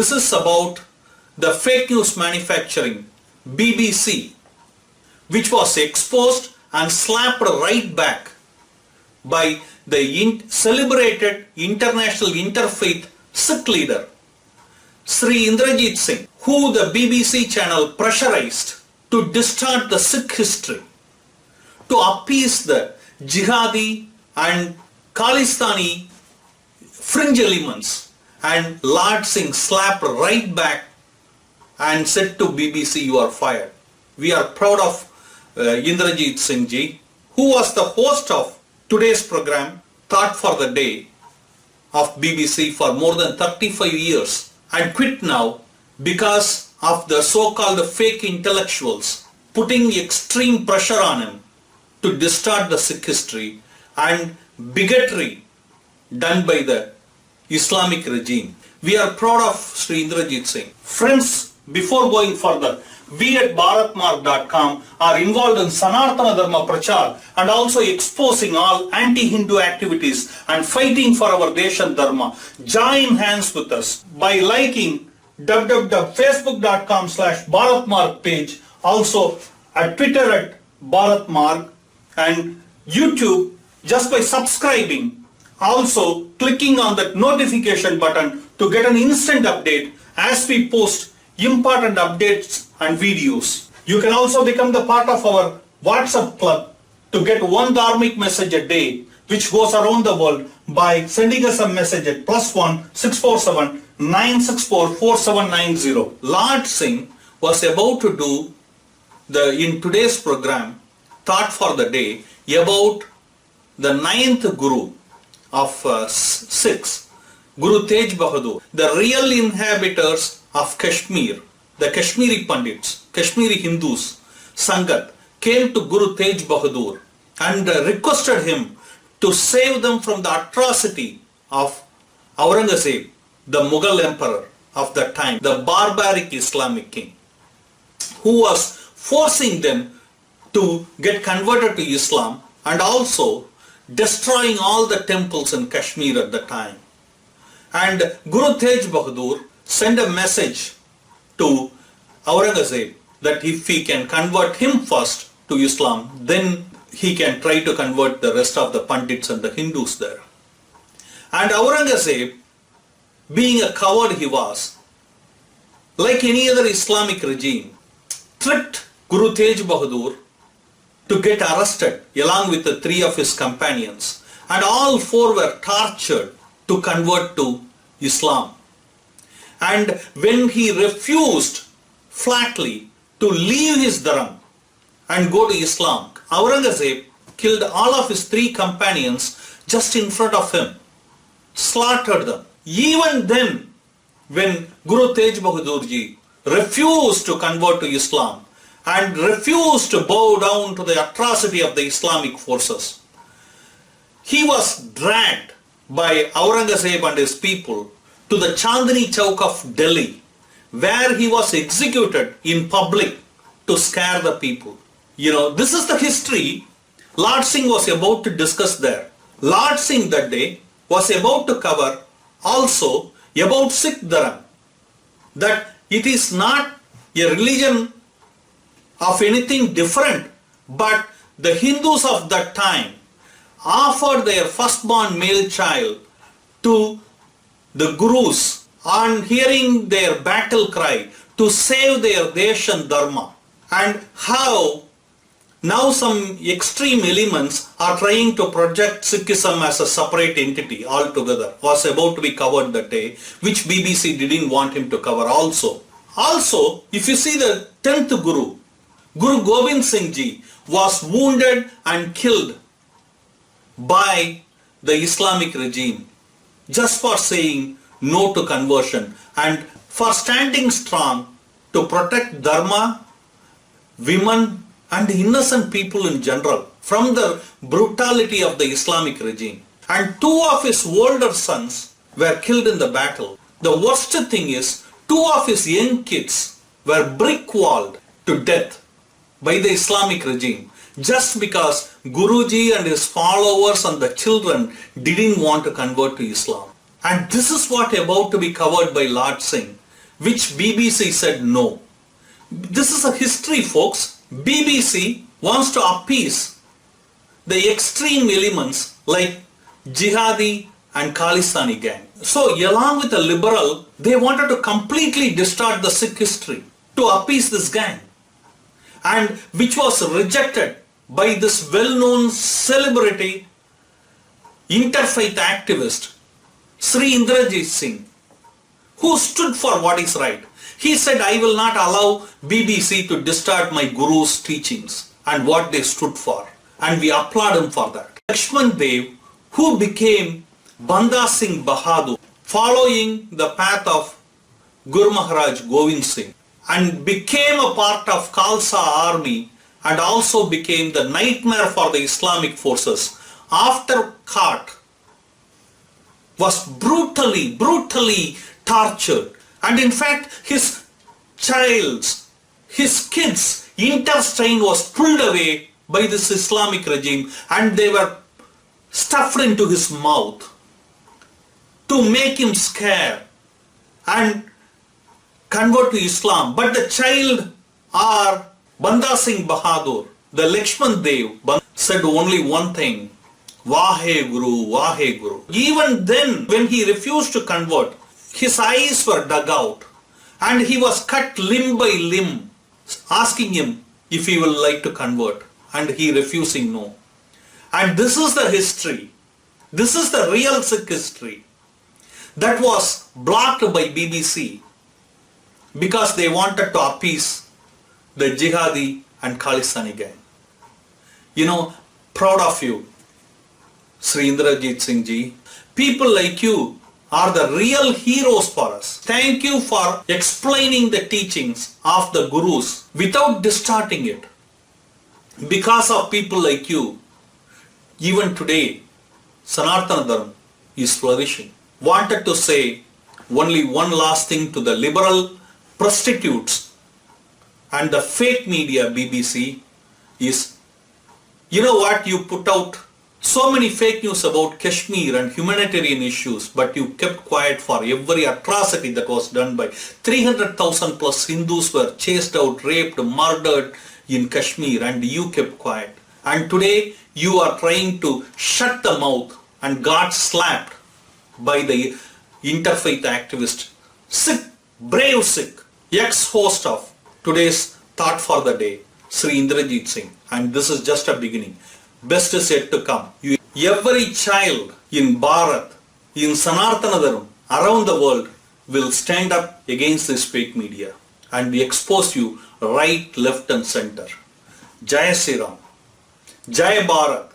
This is about the fake news manufacturing BBC, which was exposed and slapped right back by the celebrated international interfaith Sikh leader Sri Indrajeet Singh, who the BBC channel pressurized to distort the Sikh history, to appease the Jihadi and Khalistani fringe elements, and Lord Singh slapped right back and said to BBC, "You are fired." We are proud of Indrajeet Singh ji, who was the host of today's program, Thought for the Day of BBC for more than 35 years, and quit now because of the so-called fake intellectuals putting extreme pressure on him to distort the Sikh history and bigotry done by the Islamic regime. We are proud of Sri Indrajeet Singh. Friends, before going further, we at bharatmark.com are involved in Sanatana Dharma Prachar and also exposing all anti-Hindu activities and fighting for our Deshan Dharma. Join hands with us by liking www.facebook.com/bharatmark page, also at Twitter at bharatmark, and YouTube just by subscribing, also clicking on that notification button to get an instant update as we post important updates and videos. You can also become the part of our WhatsApp club to get one dharmic message a day which goes around the world by sending us a message at +1 647 964 4790. Lord Singh was about to do in today's program Thought for the Day about the 9th Guru of Sikhs, Guru Tegh Bahadur, the real inhabitants of Kashmir, the Kashmiri Pandits, Kashmiri Hindus, Sangat, came to Guru Tegh Bahadur and requested him to save them from the atrocity of Aurangzeb, the Mughal emperor of that time, the barbaric Islamic king, who was forcing them to get converted to Islam and also destroying all the temples in Kashmir at the time. And Guru Tegh Bahadur sent a message to Aurangzeb that if he can convert him first to Islam, then he can try to convert the rest of the Pandits and the Hindus there. And Aurangzeb, being a coward he was, like any other Islamic regime, tricked Guru Tegh Bahadur to get arrested along with the 3 of his companions, and all 4 were tortured to convert to Islam. And when he refused flatly to leave his dharam and go to Islam, Aurangzeb killed all of his 3 companions just in front of him, slaughtered them. Even then, when Guru Tegh Bahadur ji refused to convert to Islam and refused to bow down to the atrocity of the Islamic forces, he was dragged by Aurangzeb and his people to the Chandni Chowk of Delhi, where he was executed in public to scare the people. You know, this is the history Lord Singh was about to discuss there. Lord Singh that day was about to cover also about Sikh Dharam, that it is not a religion of anything different, but the Hindus of that time offered their firstborn male child to the Gurus on hearing their battle cry to save their Deshan Dharma, and how now some extreme elements are trying to project Sikhism as a separate entity altogether was about to be covered that day, which BBC didn't want him to cover also. Also, if you see the 10th Guru, Guru Gobind Singh Ji was wounded and killed by the Islamic regime just for saying no to conversion and for standing strong to protect Dharma, women and innocent people in general from the brutality of the Islamic regime. And 2 of his older sons were killed in the battle. The worst thing is 2 of his young kids were brick-walled to death by the Islamic regime just because Guruji and his followers and the children didn't want to convert to Islam. And this is what about to be covered by Lord Singh which BBC said no. This is a history, folks. BBC wants to appease the extreme elements like Jihadi and Khalistani gang. So along with the liberal, they wanted to completely distort the Sikh history to appease this gang, and which was rejected by this well-known celebrity interfaith activist Sri Indrajeet Singh, who stood for what is right. He said, I will not allow BBC to distort my guru's teachings and what they stood for. And we applaud him for that. Lakshman Dev, who became Banda Singh Bahadur, following the path of Guru Maharaj Govind Singh, and became a part of Khalsa army, and also became the nightmare for the Islamic forces. After caught, was brutally tortured. And in fact, his kids' intestine was pulled away by this Islamic regime, and they were stuffed into his mouth to make him scared and convert to Islam. But the child, or Banda Singh Bahadur, the Lakshman Dev, said only one thing: Waheguru, Waheguru. Even then, when he refused to convert, his eyes were dug out and he was cut limb by limb, asking him if he will like to convert, and he refusing no. And this is the history. This is the real Sikh history that was blocked by BBC because they wanted to appease the Jihadi and Khalistani gang. You know, proud of you, Sri Indrajeet Singh ji. People like you are the real heroes for us. Thank you for explaining the teachings of the gurus without distorting it. Because of people like you, even today, Sanatana Dharma is flourishing. Wanted to say only one last thing to the liberal prostitutes and the fake media BBC is, you know what, you put out so many fake news about Kashmir and humanitarian issues, but you kept quiet for every atrocity that was done by 300,000 plus Hindus were chased out, raped, murdered in Kashmir, and you kept quiet. And today you are trying to shut the mouth and got slapped by the interfaith activist, Sikh, brave Sikh, ex-host of today's Thought for the Day, Sri Indrajeet Singh. And this is just a beginning. Best is yet to come. Every child in Bharat, in Sanatana Dharma, around the world will stand up against this fake media and expose you right, left and center. Jai Sia Ram. Jai Bharat.